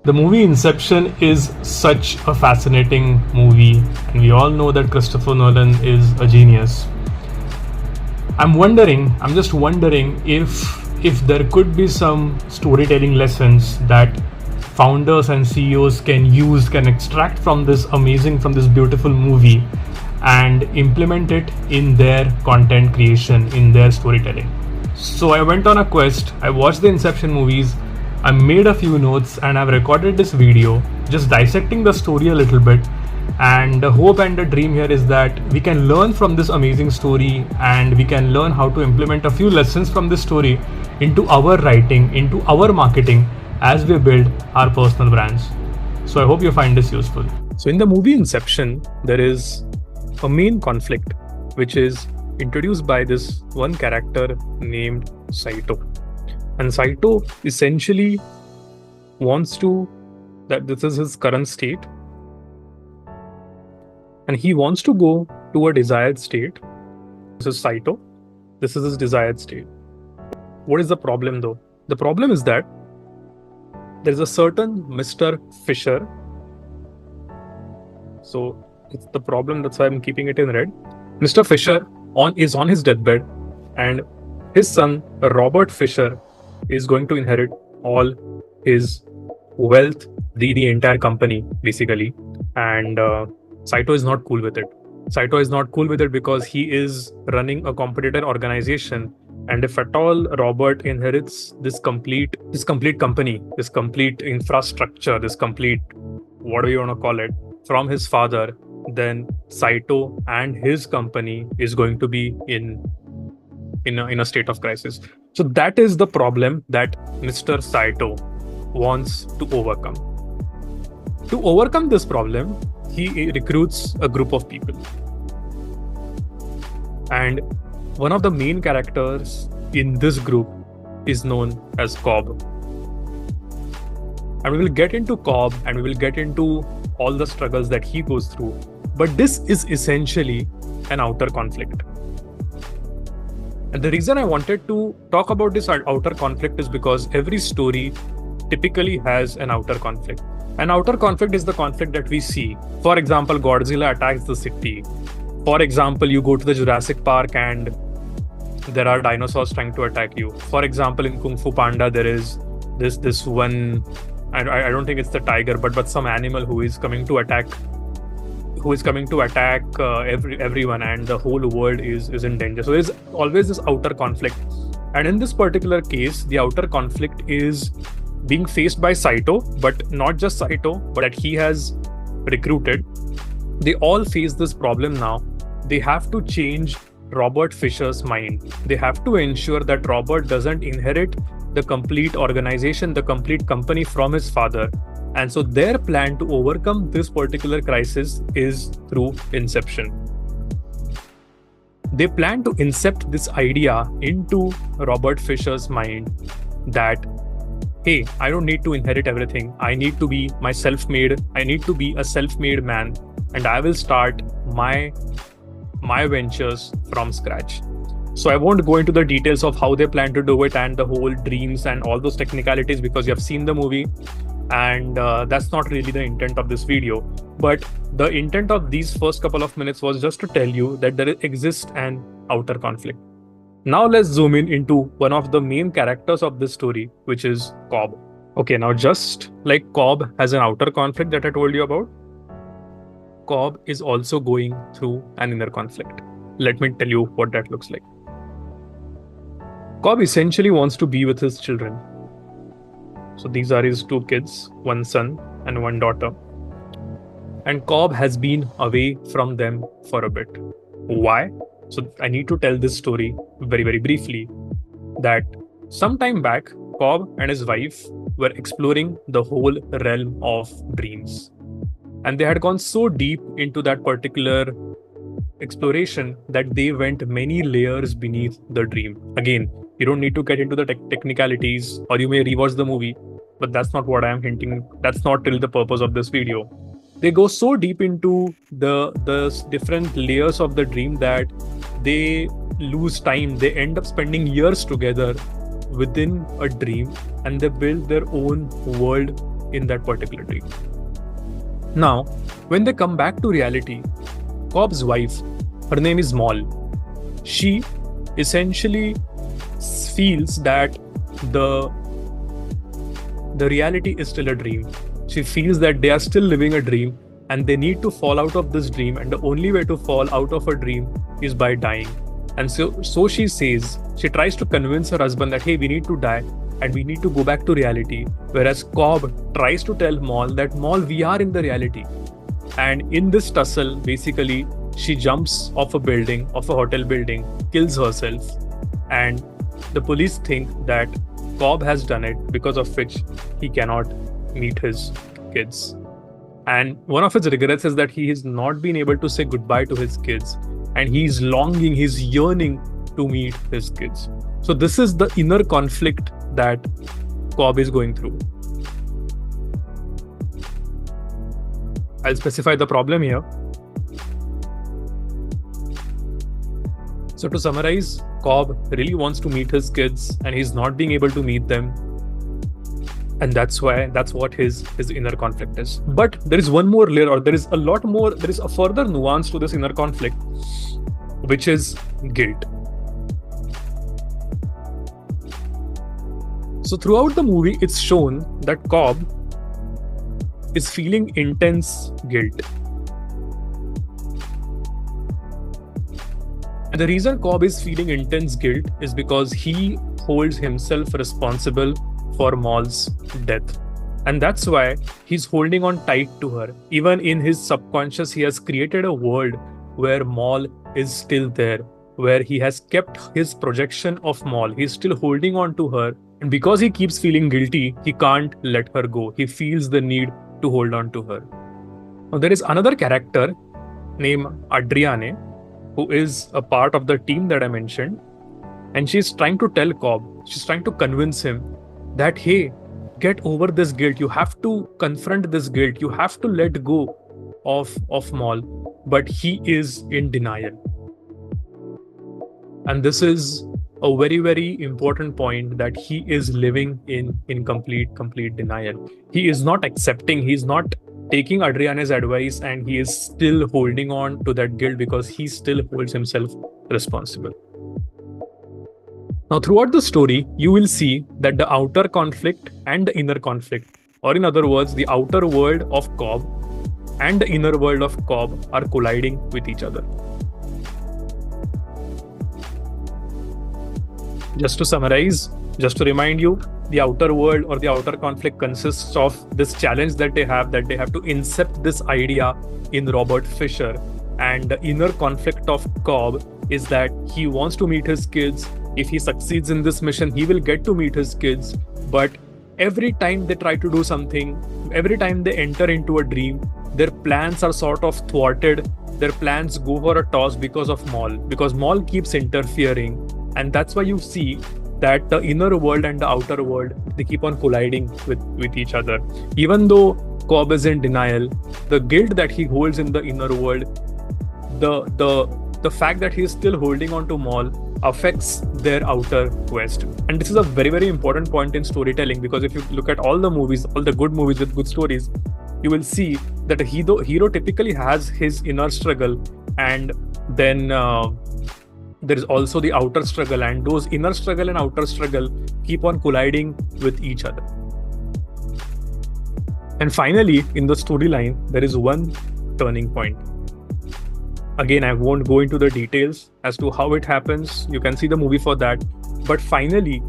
The movie Inception is such a fascinating movie, and we all know that Christopher Nolan is a genius. I'm just wondering if there could be some storytelling lessons that founders and CEOs can extract from this beautiful movie and implement it in their content creation, in their storytelling. So I went on a quest, I watched the Inception movies, I made a few notes, and I've recorded this video just dissecting the story a little bit. And the hope and the dream here is that we can learn from this amazing story, and we can learn how to implement a few lessons from this story into our writing, into our marketing as we build our personal brands. So I hope you find this useful. So in the movie Inception, there is a main conflict which is introduced by this one character named Saito. And Saito essentially wants that this is his current state, and he wants to go to a desired state. This is Saito. This is his desired state. What is the problem though? The problem is that there is a certain Mr. Fisher. So it's the problem, that's why I'm keeping it in red. Mr. Fisher is on his deathbed, and his son, Robert Fisher, is going to inherit all his wealth, the entire company, basically. And Saito is not cool with it. Saito is not cool with it because he is running a competitor organization. And if at all Robert inherits this complete company, this complete infrastructure, this complete, what do you want to call it, from his father, then Saito and his company is going to be in a state of crisis. So that is the problem that Mr. Saito wants to overcome. To overcome this problem, he recruits a group of people. And one of the main characters in this group is known as Cobb. And we will get into Cobb, and we will get into all the struggles that he goes through. But this is essentially an outer conflict. And the reason I wanted to talk about this outer conflict is because every story typically has an outer conflict. An outer conflict is the conflict that we see. For example, Godzilla attacks the city. For example, you go to the Jurassic Park and there are dinosaurs trying to attack you. For example, in Kung Fu Panda, there is this one, I don't think it's the tiger, but some animal who is coming to attack everyone, and the whole world is in danger. So there's always this outer conflict. And in this particular case, the outer conflict is being faced by Saito, but not just Saito, but that he has recruited. They all face this problem now. They have to change Robert Fisher's mind. They have to ensure that Robert doesn't inherit the complete organization, the complete company from his father. And so their plan to overcome this particular crisis is through Inception. They plan to incept this idea into Robert Fisher's mind that, hey, I don't need to inherit everything. I need to be a self-made man, and I will start my ventures from scratch. So I won't go into the details of how they plan to do it and the whole dreams and all those technicalities, because you have seen the movie. And that's not really the intent of this video. But the intent of these first couple of minutes was just to tell you that there exists an outer conflict. Now let's zoom into one of the main characters of this story, which is Cobb. Okay, now just like Cobb has an outer conflict that I told you about, Cobb is also going through an inner conflict. Let me tell you what that looks like. Cobb essentially wants to be with his children. So these are his two kids, one son and one daughter. And Cobb has been away from them for a bit. Why? So I need to tell this story very, very briefly. That some time back, Cobb and his wife were exploring the whole realm of dreams. And they had gone so deep into that particular exploration that they went many layers beneath the dream. Again, you don't need to get into the technicalities, or you may rewatch the movie, but that's not what I am hinting. That's not really the purpose of this video. They go so deep into the different layers of the dream that they lose time. They end up spending years together within a dream, and they build their own world in that particular dream. Now, when they come back to reality, Cobb's wife, her name is Moll, she essentially feels that the reality is still a dream. She feels that they are still living a dream and they need to fall out of this dream, and the only way to fall out of a dream is by dying. And so she tries to convince her husband that, hey, we need to die and we need to go back to reality. Whereas Cobb tries to tell Moll that, Moll, we are in the reality. And in this tussle, basically, she jumps off a hotel building, kills herself, and the police think that Cobb has done it, because of which he cannot meet his kids. And one of his regrets is that he has not been able to say goodbye to his kids, and he's yearning to meet his kids. So this is the inner conflict that Cobb is going through. I'll specify the problem here. So to summarize, Cobb really wants to meet his kids and he's not being able to meet them. And that's what his inner conflict is. But there is one more layer, or there is a further nuance to this inner conflict, which is guilt. So throughout the movie, it's shown that Cobb is feeling intense guilt. And the reason Cobb is feeling intense guilt is because he holds himself responsible for Moll's death. And that's why he's holding on tight to her. Even in his subconscious, he has created a world where Moll is still there, where he has kept his projection of Moll. He's still holding on to her. And because he keeps feeling guilty, he can't let her go. He feels the need to hold on to her. Now, there is another character named Adriane, who is a part of the team that I mentioned. And she's trying to tell Cobb, she's trying to convince him that, hey, get over this guilt. You have to confront this guilt. You have to let go of Moll. But he is in denial. And this is a very, very important point, that he is living in complete denial. He is not accepting, he's not taking Adriane's advice, and he is still holding on to that guilt because he still holds himself responsible. Now, throughout the story, you will see that the outer conflict and the inner conflict, or in other words, the outer world of Cobb and the inner world of Cobb, are colliding with each other. Just to summarize, just to remind you, the outer world or the outer conflict consists of this challenge that they have to incept this idea in Robert Fisher. And the inner conflict of Cobb is that he wants to meet his kids. If he succeeds in this mission, he will get to meet his kids. But every time they try to do something, every time they enter into a dream, their plans are sort of thwarted. Their plans go for a toss because of Moll, because Moll keeps interfering. And that's why you see that the inner world and the outer world, they keep on colliding with each other. Even though Cobb is in denial, the guilt that he holds in the inner world, the fact that he is still holding on to Moll, affects their outer quest. And this is a very, very important point in storytelling, because if you look at all the movies, all the good movies with good stories, you will see that a hero typically has his inner struggle, and then there is also the outer struggle, and those inner struggle and outer struggle keep on colliding with each other. And finally, in the storyline, there is one turning point. Again, I won't go into the details as to how it happens. You can see the movie for that. But finally,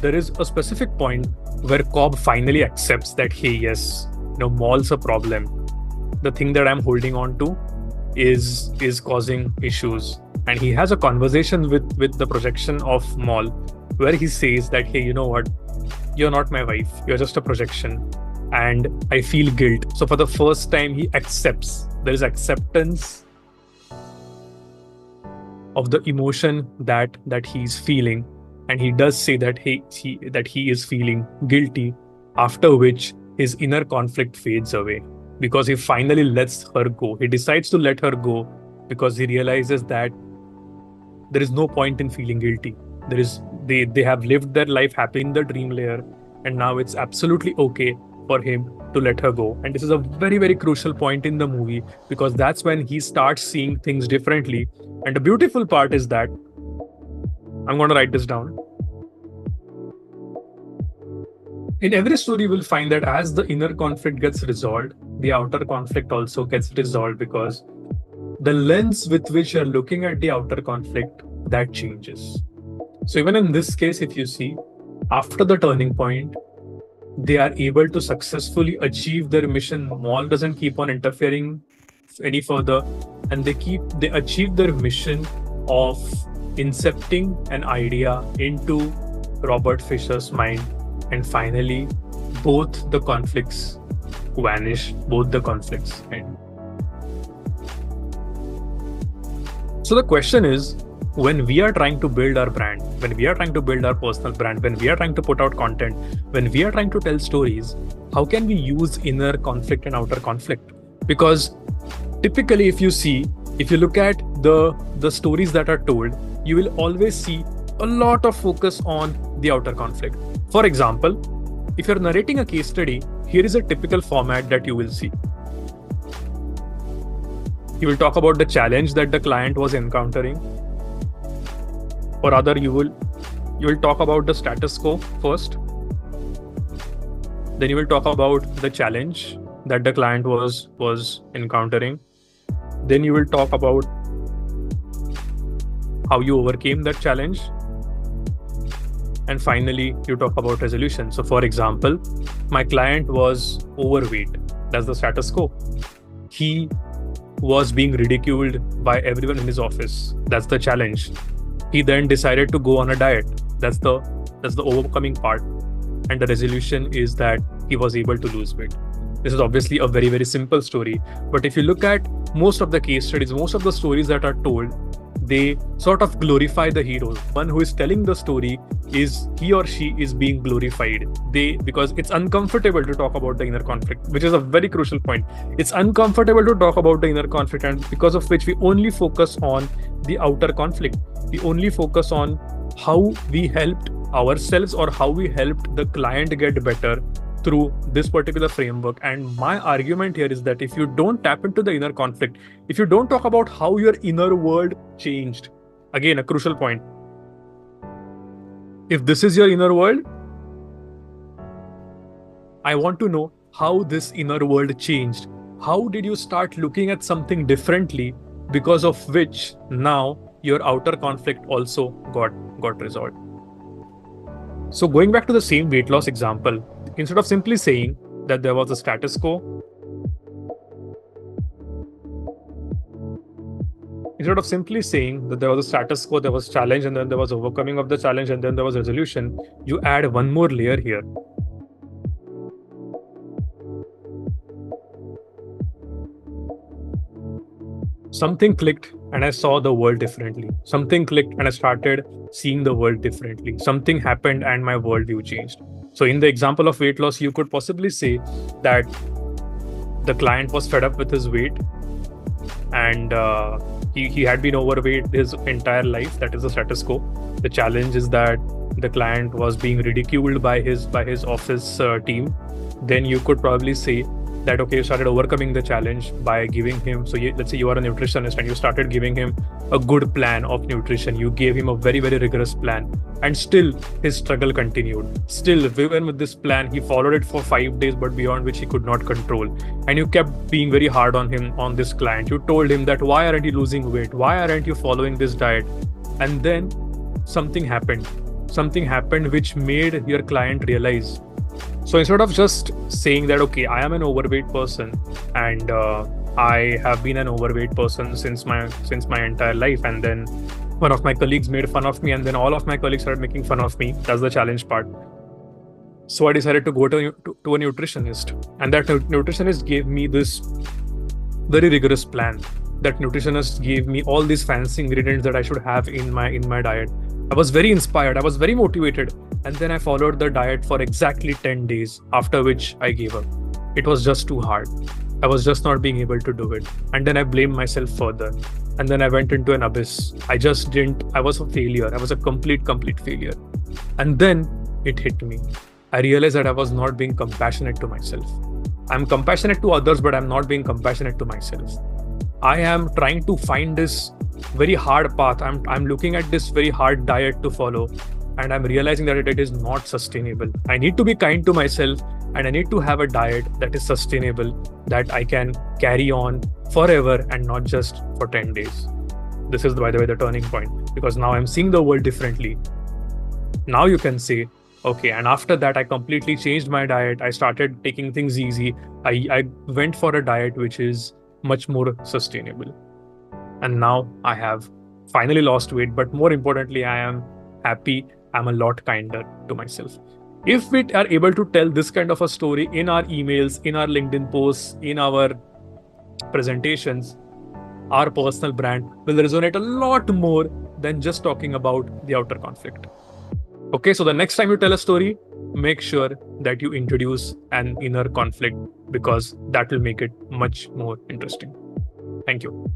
there is a specific point where Cobb finally accepts that, hey, yes, Moll's a problem. The thing that I'm holding on to is causing issues. And he has a conversation with the projection of Moll, where he says that, hey, you know what? You're not my wife. You're just a projection. And I feel guilt. So for the first time, he accepts. There is acceptance of the emotion that he's feeling. And he does say that he is feeling guilty, after which his inner conflict fades away, because he finally lets her go. He decides to let her go because he realizes that there is no point in feeling guilty. They have lived their life happy in the dream layer, and now it's absolutely okay for him to let her go. And this is a very, very crucial point in the movie, because that's when he starts seeing things differently. And the beautiful part is that, I'm going to write this down. In every story, you will find that as the inner conflict gets resolved, the outer conflict also gets resolved, because the lens with which you're looking at the outer conflict, that changes. So even in this case, if you see, after the turning point, they are able to successfully achieve their mission. Maul doesn't keep on interfering any further, and they achieve their mission of incepting an idea into Robert Fisher's mind, and finally both the conflicts vanish, both the conflicts end. So the question is, when we are trying to build our brand, when we are trying to build our personal brand, when we are trying to put out content, when we are trying to tell stories, how can we use inner conflict and outer conflict? Because typically, if you look at the stories that are told, you will always see a lot of focus on the outer conflict. For example, if you're narrating a case study, here is a typical format that you will see. You will talk about the challenge that the client was encountering, or rather you will talk about the status quo first. Then you will talk about the challenge that the client was encountering. Then you will talk about how you overcame that challenge. And finally, you talk about resolution. So for example, my client was overweight. That's the status quo. He was being ridiculed by everyone in his office. That's the challenge. He then decided to go on a diet. That's the overcoming part. And the resolution is that he was able to lose weight. This is obviously a very, very simple story. But if you look at most of the case studies, most of the stories that are told, they sort of glorify the hero. One who is telling the story, is he or she is being glorified. Because it's uncomfortable to talk about the inner conflict, which is a very crucial point. It's uncomfortable to talk about the inner conflict, and because of which we only focus on the outer conflict. We only focus on how we helped ourselves or how we helped the client get better through this particular framework. And my argument here is that if you don't tap into the inner conflict, if you don't talk about how your inner world changed, again, a crucial point. If this is your inner world, I want to know how this inner world changed. How did you start looking at something differently, because of which now your outer conflict also got resolved? So going back to the same weight loss example, instead of simply saying that there was a status quo, instead of simply saying that there was a status quo, there was challenge, and then there was overcoming of the challenge, and then there was resolution, you add one more layer here. Something clicked and I saw the world differently. Something clicked and I started seeing the world differently. Something happened and my worldview changed. So in the example of weight loss, you could possibly say that the client was fed up with his weight, and he had been overweight his entire life. That is the status quo. The challenge is that the client was being ridiculed by his office team. Then you could probably say that, okay, you started overcoming the challenge by giving him, let's say you are a nutritionist and you started giving him a good plan of nutrition. You gave him a very, very rigorous plan, and still his struggle continued. Still, even with this plan, he followed it for 5 days, but beyond which he could not control. And you kept being very hard on him, on this client. You told him that, why aren't you losing weight? Why aren't you following this diet? And then something happened. Something happened which made your client realize. So instead of just saying that, okay, I am an overweight person and I have been an overweight person since my entire life, and then one of my colleagues made fun of me, and then all of my colleagues started making fun of me. That's the challenge part. So I decided to go to a nutritionist, and that nutritionist gave me this very rigorous plan. That nutritionist gave me all these fancy ingredients that I should have in my diet. I was very inspired. I was very motivated. And then I followed the diet for exactly 10 days, after which I gave up. It was just too hard. I was just not being able to do it. And then I blamed myself further. And then I went into an abyss. I was a failure. I was a complete failure. And then it hit me. I realized that I was not being compassionate to myself. I'm compassionate to others, but I'm not being compassionate to myself. I am trying to find this very hard path. I'm looking at this very hard diet to follow, and I'm realizing that it is not sustainable. I need to be kind to myself, and I need to have a diet that is sustainable, that I can carry on forever and not just for 10 days. This is, by the way, the turning point, because now I'm seeing the world differently. Now you can say, okay, and after that, I completely changed my diet. I started taking things easy. I went for a diet which is much more sustainable. And now I have finally lost weight, but more importantly, I am happy. I'm a lot kinder to myself. If we are able to tell this kind of a story in our emails, in our LinkedIn posts, in our presentations, our personal brand will resonate a lot more than just talking about the outer conflict. Okay, so the next time you tell a story, make sure that you introduce an inner conflict, because that will make it much more interesting. Thank you.